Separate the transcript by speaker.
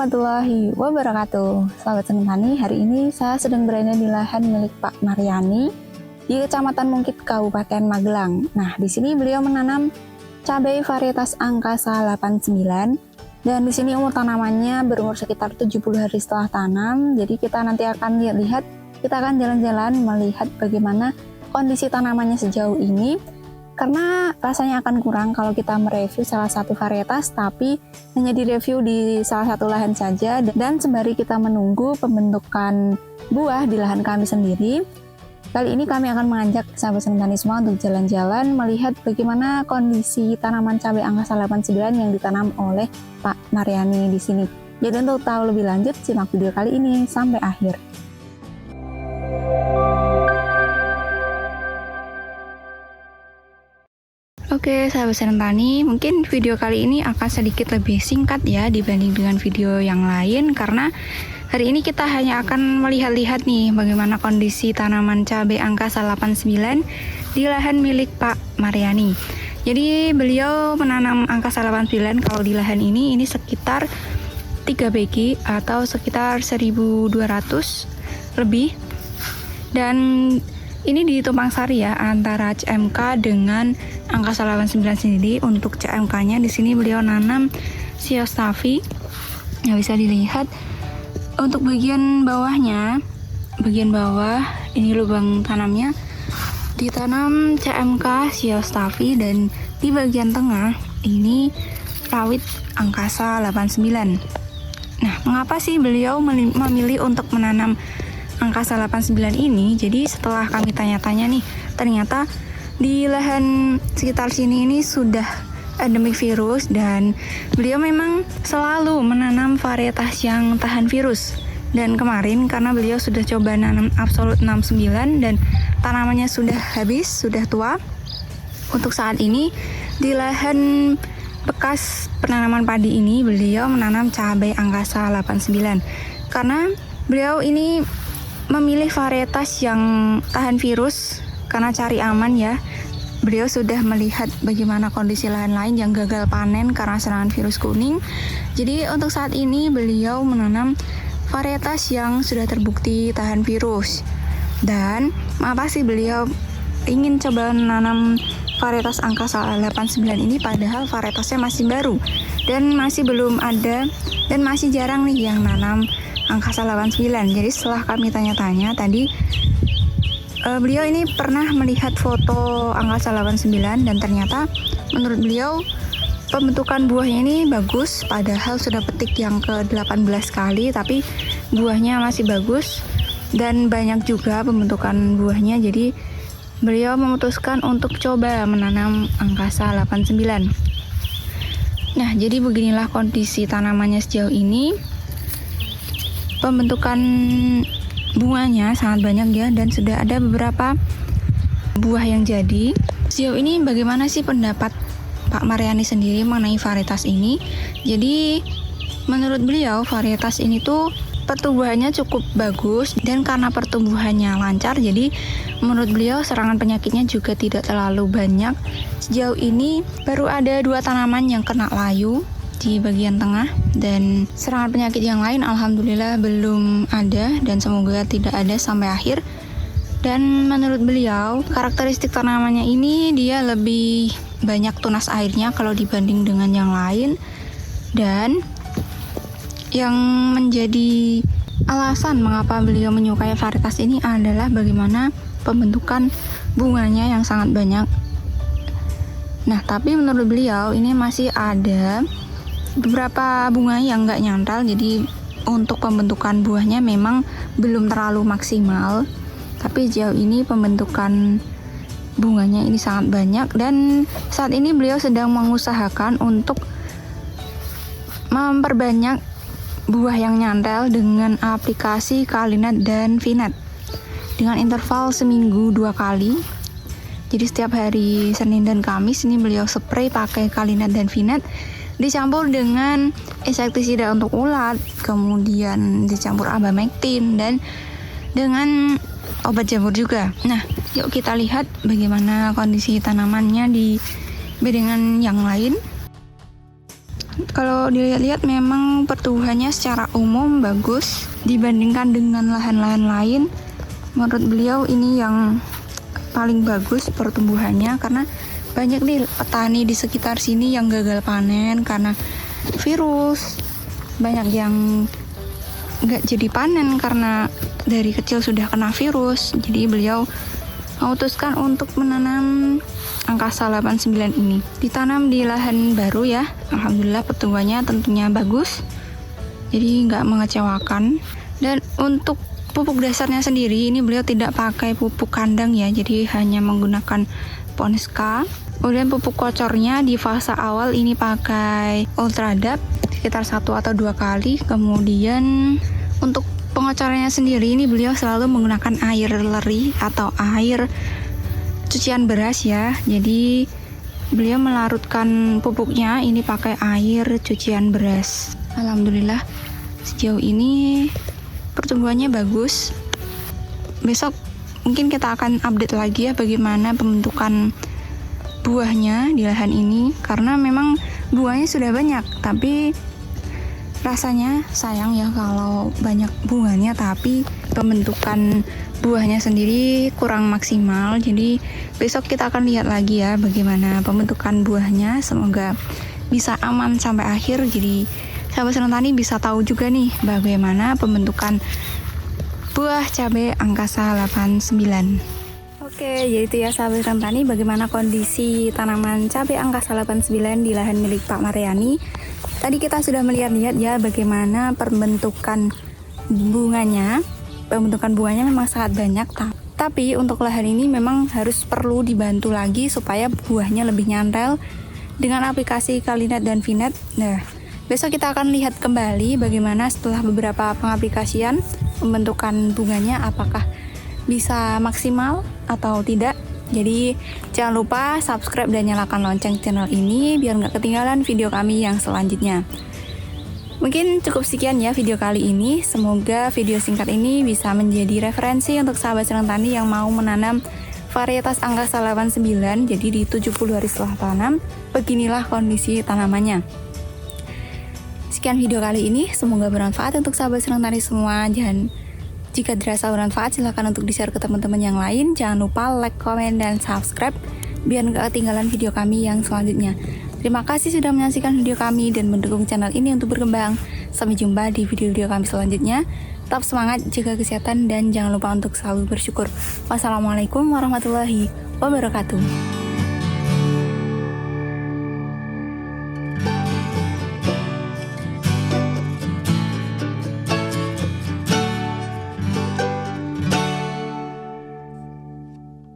Speaker 1: warahmatullahi wabarakatuh. Sahabat Seni Tani, hari ini saya sedang berada di lahan milik Pak Maryani di Kecamatan Mungkit, Kabupaten Magelang. Nah, di sini beliau menanam cabai varietas Angkasa 89 dan di sini umur tanamannya berumur sekitar 70 hari setelah tanam. Jadi kita nanti akan lihat, kita akan jalan-jalan melihat bagaimana kondisi tanamannya sejauh ini. Karena rasanya akan kurang kalau kita mereview salah satu varietas, tapi hanya direview di salah satu lahan saja. Dan sembari kita menunggu pembentukan buah di lahan kami sendiri, kali ini kami akan mengajak sahabat Seni Tani semua untuk jalan-jalan melihat bagaimana kondisi tanaman cabai Angkasa 89 yang ditanam oleh Pak Maryani di sini. Jadi untuk tahu lebih lanjut, simak video kali ini sampai akhir. Oke, sahabat Seni Tani, mungkin video kali ini akan sedikit lebih singkat ya dibanding dengan video yang lain, karena hari ini kita hanya akan melihat-lihat nih bagaimana kondisi tanaman cabai Angkasa 89 di lahan milik Pak Maryani. Jadi beliau menanam Angkasa 89 kalau di lahan ini sekitar 3 begi atau sekitar 1.200 lebih, dan ini di Tumpang Sari ya, antara CMK dengan Angkasa 89 sendiri. Untuk CMK-nya di sini beliau nanam Siostavi. Ya, bisa dilihat untuk bagian bawahnya, bagian bawah ini lubang tanamnya ditanam CMK Siostavi, dan di bagian tengah ini rawit Angkasa 89. Nah, mengapa sih beliau memilih untuk menanam Angkasa 89 ini? Jadi setelah kami tanya-tanya nih, ternyata di lahan sekitar sini ini sudah endemik virus, dan beliau memang selalu menanam varietas yang tahan virus. Dan kemarin karena beliau sudah coba nanam Absolute 69 dan tanamannya sudah habis, sudah tua. Untuk saat ini di lahan bekas penanaman padi ini beliau menanam cabai Angkasa 89 karena beliau ini memilih varietas yang tahan virus karena cari aman ya. Beliau sudah melihat bagaimana kondisi lahan lain yang gagal panen karena serangan virus kuning. Jadi untuk saat ini beliau menanam varietas yang sudah terbukti tahan virus. Dan mengapa sih beliau ingin coba menanam varietas Angkasa 89 ini padahal varietasnya masih baru dan masih belum ada dan masih jarang nih yang nanam Angkasa 89. Jadi setelah kami tanya-tanya tadi, beliau ini pernah melihat foto Angkasa 89 dan ternyata menurut beliau pembentukan buahnya ini bagus, padahal sudah petik yang ke-18 kali tapi buahnya masih bagus dan banyak juga pembentukan buahnya. Jadi beliau memutuskan untuk coba menanam Angkasa 89. Nah, jadi beginilah kondisi tanamannya sejauh ini. Pembentukan bunganya sangat banyak ya, dan sudah ada beberapa buah yang jadi. Sejauh ini bagaimana sih pendapat Pak Maryani sendiri mengenai varietas ini? Jadi menurut beliau varietas ini tuh pertumbuhannya cukup bagus, dan karena pertumbuhannya lancar jadi menurut beliau serangan penyakitnya juga tidak terlalu banyak. Sejauh ini baru ada 2 tanaman yang kena layu di bagian tengah, dan serangan penyakit yang lain alhamdulillah belum ada dan semoga tidak ada sampai akhir. Dan menurut beliau karakteristik tanamannya ini dia lebih banyak tunas airnya kalau dibanding dengan yang lain, dan yang menjadi alasan mengapa beliau menyukai varietas ini adalah bagaimana pembentukan bunganya yang sangat banyak. Nah, tapi menurut beliau ini masih ada beberapa bunga yang nggak nyantol, jadi untuk pembentukan buahnya memang belum terlalu maksimal, tapi sejauh ini pembentukan bunganya ini sangat banyak. Dan saat ini beliau sedang mengusahakan untuk memperbanyak buah yang nyantel dengan aplikasi Kalinat dan Vinat dengan interval seminggu 2 kali. Jadi setiap hari Senin dan Kamis ini beliau spray pakai Kalinat dan Vinat dicampur dengan insektisida untuk ulat, kemudian dicampur abamectin dan dengan obat jamur juga. Nah, yuk kita lihat bagaimana kondisi tanamannya di bedengan yang lain. Kalau dilihat-lihat memang pertumbuhannya secara umum bagus dibandingkan dengan lahan-lahan lain. Menurut beliau ini yang paling bagus pertumbuhannya karena banyak nih petani di sekitar sini yang gagal panen karena virus. Banyak yang nggak jadi panen karena dari kecil sudah kena virus. Jadi beliau memutuskan untuk menanam angkasa 89 ini. Ditanam di lahan baru ya. Alhamdulillah pertumbuhannya tentunya bagus. Jadi nggak mengecewakan. Dan untuk pupuk dasarnya sendiri ini beliau tidak pakai pupuk kandang ya. Jadi hanya menggunakan Ponska. Kemudian pupuk kocornya di fase awal ini pakai Ultradap sekitar 1 atau 2 kali. Kemudian untuk pengocorannya sendiri ini beliau selalu menggunakan air leri atau air cucian beras ya. Jadi beliau melarutkan pupuknya ini pakai air cucian beras. Alhamdulillah sejauh ini pertumbuhannya bagus. Besok mungkin kita akan update lagi ya bagaimana pembentukan buahnya di lahan ini, karena memang buahnya sudah banyak tapi rasanya sayang ya kalau banyak bunganya tapi pembentukan buahnya sendiri kurang maksimal. Jadi besok kita akan lihat lagi ya bagaimana pembentukan buahnya. Semoga bisa aman sampai akhir, jadi sahabat Senang Tani bisa tahu juga nih bagaimana pembentukan buah cabai angkasa 89. Oke, jadi itu ya sahabat Senang Tani bagaimana kondisi tanaman cabai angkasa 89 di lahan milik Pak Mariani. Tadi kita sudah melihat-lihat ya bagaimana pembentukan bunganya. Pembentukan bunganya memang sangat banyak, tapi untuk lahan ini memang harus perlu dibantu lagi supaya buahnya lebih nyantel dengan aplikasi Kalinet dan Vinet. Nah, besok kita akan lihat kembali bagaimana setelah beberapa pengaplikasian pembentukan bunganya apakah bisa maksimal atau tidak. Jadi jangan lupa subscribe dan nyalakan lonceng channel ini biar nggak ketinggalan video kami yang selanjutnya. Mungkin cukup sekian ya video kali ini. Semoga video singkat ini bisa menjadi referensi untuk sahabat Senang Tani yang mau menanam varietas angkasa 89. Jadi di 70 hari setelah tanam, beginilah kondisi tanamannya. Sekian video kali ini, semoga bermanfaat untuk sahabat Senang Tani semua. Jika dirasa bermanfaat, silahkan untuk di-share ke teman-teman yang lain. Jangan lupa like, komen, dan subscribe biar nggak ketinggalan video kami yang selanjutnya. Terima kasih sudah menyaksikan video kami dan mendukung channel ini untuk berkembang. Sampai jumpa di video-video kami selanjutnya. Tetap semangat, jaga kesehatan, dan jangan lupa untuk selalu bersyukur. Wassalamualaikum warahmatullahi wabarakatuh.